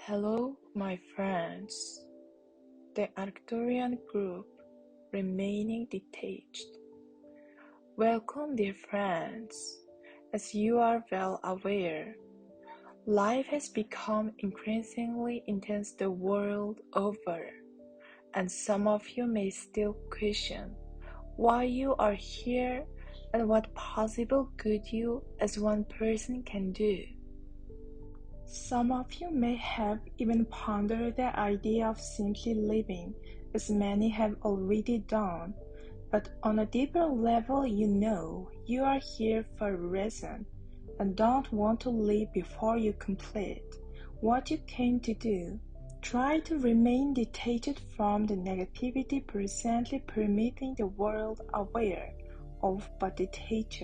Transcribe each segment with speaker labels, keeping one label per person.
Speaker 1: Hello, my friends. The Arcturian group remaining detached. Welcome, dear friends. As you are well aware, life has become increasingly intense the world over, and some of you may still question why you are here and what possible good you as one person can do. Some of you may have even pondered the idea of simply living, as many have already done, but on a deeper level you know you are here for a reason and don't want to live before you complete what you came to do. Try to remain detached from the negativity presently permeating the world, aware of but detached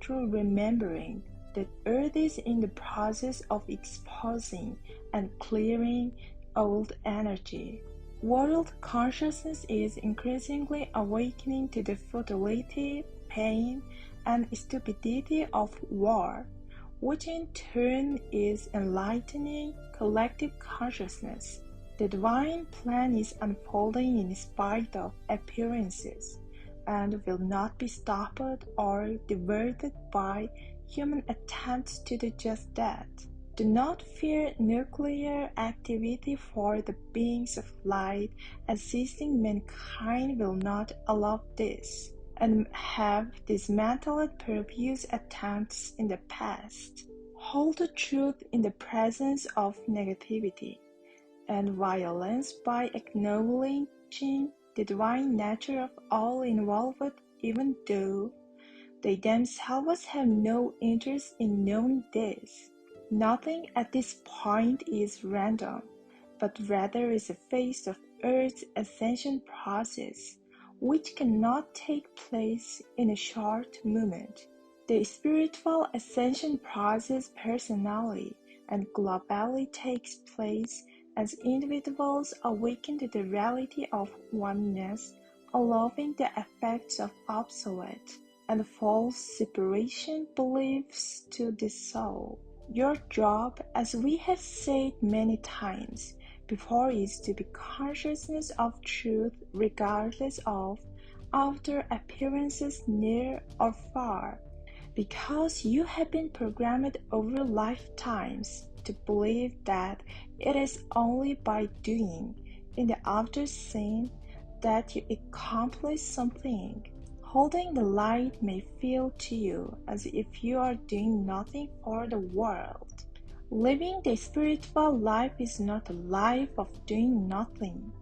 Speaker 1: through remembering that Earth is in the process of exposing and clearing old energy. World consciousness is increasingly awakening to the futility, pain, and stupidity of war, which in turn is enlightening collective consciousness. The divine plan is unfolding in spite of appearances, and will not be stopped or diverted by human attempts to do just that. Do not fear nuclear activity, for the beings of light assisting mankind will not allow this, and have dismantled previous attempts in the past. Hold the truth in the presence of negativity and violence by acknowledging the divine nature of all involved, even though they themselves have no interest in knowing this. Nothing at this point is random, but rather is a phase of Earth's ascension process, which cannot take place in a short moment. The spiritual ascension process personally and globally takes place as individuals awaken to the reality of oneness, allowing the effects of obsolete and false separation beliefs to dissolve. Your job, as we have said many times before, is to be consciousness of truth regardless of outer appearances near or far, because you have been programmed over lifetimes to believe that it is only by doing in the outer scene that you accomplish something. Holding the light may feel to you as if you are doing nothing for the world. Living the spiritual life is not a life of doing nothing.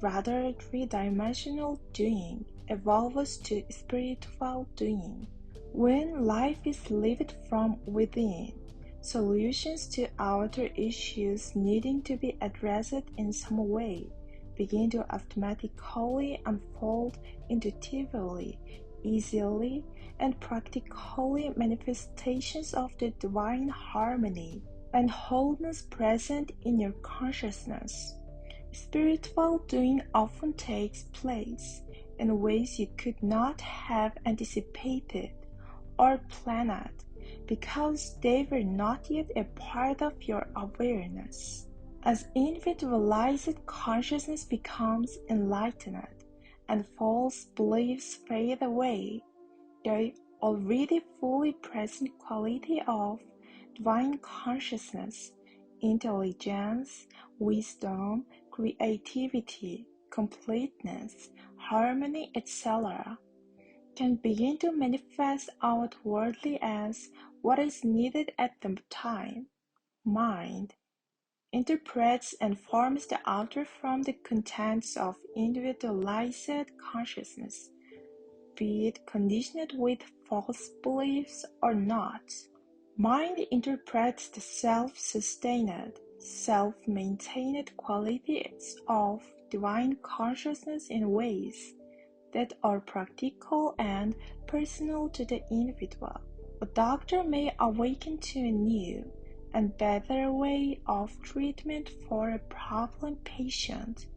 Speaker 1: Rather, three-dimensional doing evolves to spiritual doing. When life is lived from within, solutions to outer issues needing to be addressed in some way begin to automatically unfold intuitively, easily, and practically, manifestations of the divine harmony and wholeness present in your consciousness. Spiritual doing often takes place in ways you could not have anticipated or planned, because they were not yet a part of your awareness. As individualized consciousness becomes enlightened and false beliefs fade away, the already fully present quality of divine consciousness, intelligence, wisdom, creativity, completeness, harmony, etc., can begin to manifest outwardly as what is needed at the time. Mind interprets and forms the outer from the contents of individualized consciousness, be it conditioned with false beliefs or not. Mind interprets the self-sustained, self-maintained qualities of divine consciousness in ways that are practical and personal to the individual. A doctor may awaken to a new and better way of treatment for a problem patient.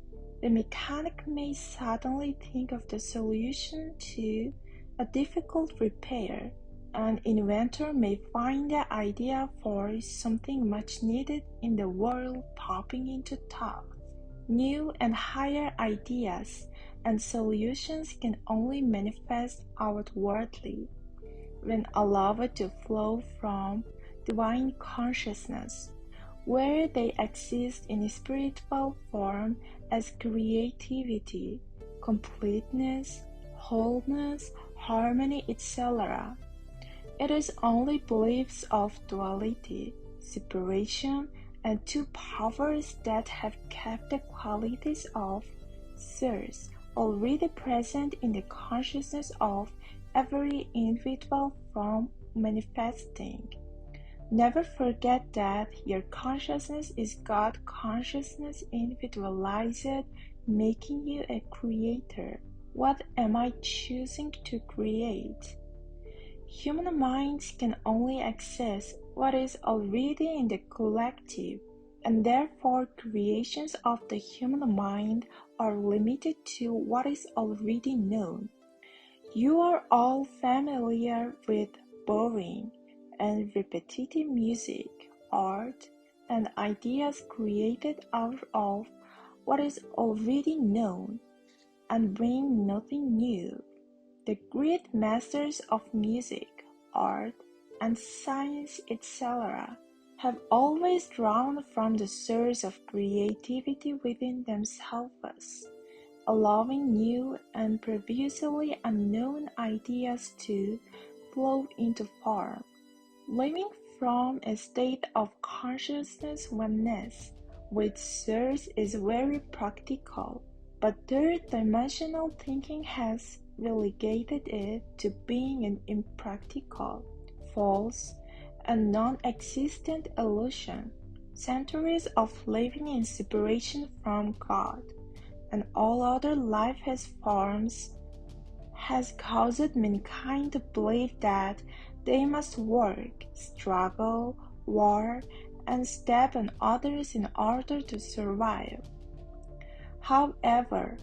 Speaker 1: The mechanic may suddenly think of the solution to a difficult repair An inventor may find the idea for something much needed in the world popping into thought. New and higher ideas and solutions can only manifest outwardly when allowed to flow from divine consciousness, where they exist in spiritual form as creativity, completeness, wholeness, harmony, etc. It is only beliefs of duality, separation, and two powers that have kept the qualities of source already present in the consciousness of every individual from manifesting. Never forget that your consciousness is God consciousness individualized, making you a creator. What am I choosing to create? Human minds can only access what is already in the collective, and therefore creations of the human mind are limited to what is already known. You are all familiar with boring and repetitive music, art, and ideas created out of what is already known and bring nothing new. The great masters of music, art, and science, etc., have always drawn from the source of creativity within themselves, allowing new and previously unknown ideas to flow into form. Living from a state of consciousness oneness with source is very practical, but third-dimensional thinking has relegated it to being an impractical, false, and non-existent illusion. Centuries of living in separation from God and all other life as forms has caused mankind to believe that they must work, struggle, war, and step on others in order to survive. However,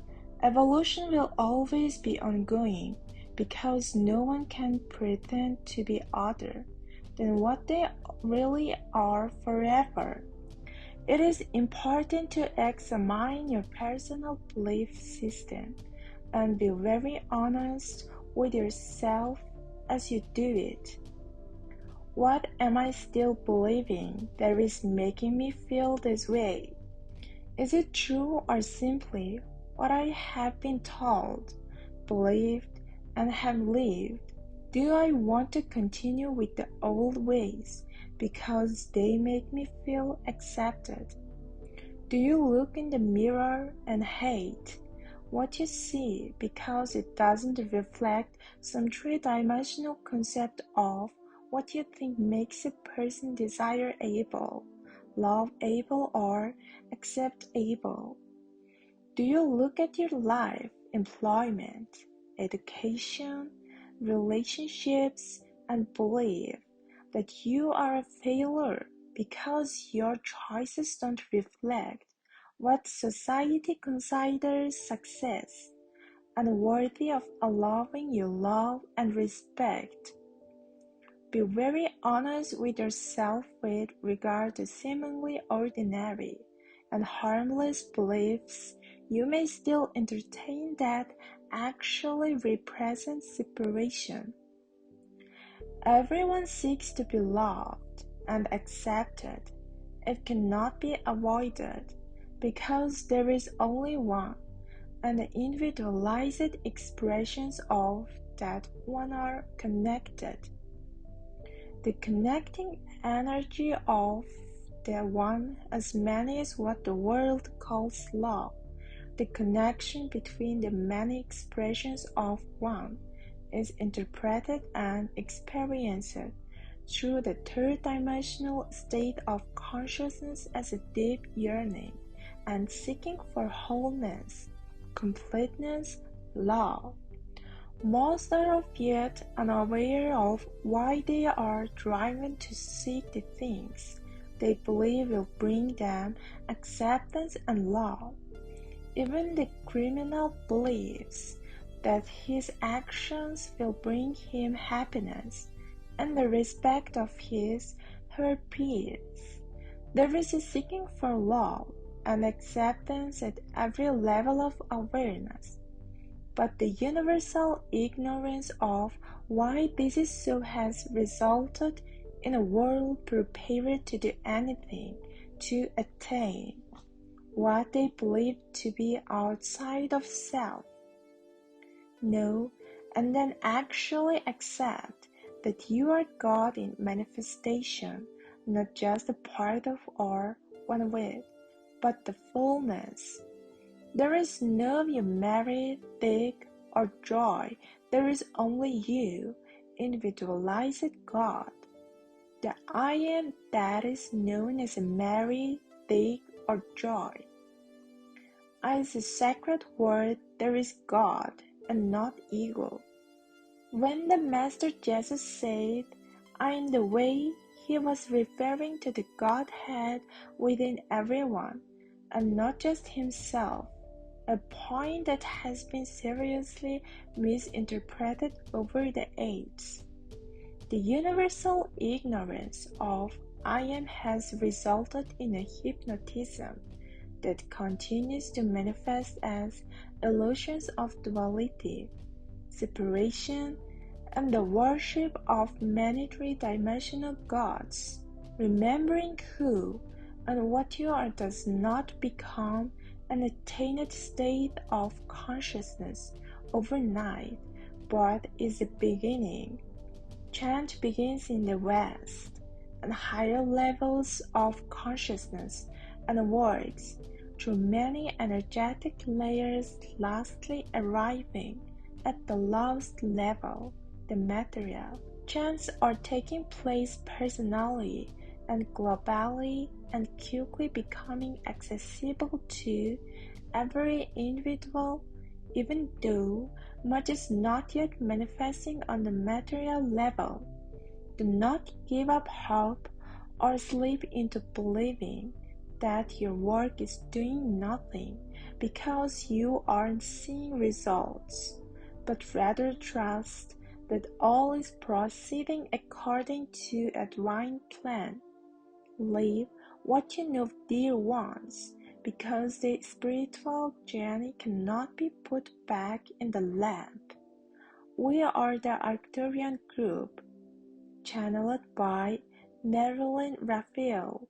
Speaker 1: evolution will always be ongoing because no one can pretend to be other than what they really are forever. It is important to examine your personal belief system and be very honest with yourself as you do it. What am I still believing that is making me feel this way? Is it true or simply what I have been told, believed, and have lived? Do I want to continue with the old ways because they make me feel accepted? Do you look in the mirror and hate what you see because it doesn't reflect some three-dimensional concept of what you think makes a person desirable, lovable, or acceptable? Do you look at your life, employment, education, relationships, and believe that you are a failure because your choices don't reflect what society considers success and worthy of allowing you love and respect? Be very honest with yourself with regard to seemingly ordinary and harmless beliefs you may still entertain that actually represent separation. Everyone seeks to be loved and accepted. It cannot be avoided because there is only one, and the individualized expressions of that one are connected. The connecting energy of the one as many is what the world calls love. The connection between the many expressions of one is interpreted and experienced through the third-dimensional state of consciousness as a deep yearning and seeking for wholeness, completeness, love. Most are yet unaware of why they are driven to seek the things they believe will bring them acceptance and love. Even the criminal believes that his actions will bring him happiness and the respect of her peers. There is a seeking for love and acceptance at every level of awareness. But the universal ignorance of why this is so has resulted in a world prepared to do anything to attain what they believe to be outside of self. Know and then actually accept that you are God in manifestation, not just a part of or one with, but the fullness. There is no you merit, thick, or joy. There is only you, individualized God. The I am that is known as a merit, thick, or joy. As a sacred word, there is God and not ego. When the Master Jesus said, I am the way, he was referring to the Godhead within everyone, and not just himself, a point that has been seriously misinterpreted over the ages. The universal ignorance of I am has resulted in a hypnotism that continues to manifest as illusions of duality, separation, and the worship of many three-dimensional gods. Remembering who and what you are does not become an attained state of consciousness overnight, but is a beginning. Chant begins in the West, and higher levels of consciousness and works through many energetic layers, lastly arriving at the lowest level, the material. Chants are taking place personally and globally and quickly becoming accessible to every individual, even though much is not yet manifesting on the material level. Do not give up hope or slip into believing that your work is doing nothing because you aren't seeing results, but rather trust that all is proceeding according to a divine plan. Live what you know, dear ones, because the spiritual journey cannot be put back in the lamp. We are the Arcturian group, channeled by Marilyn Raphael.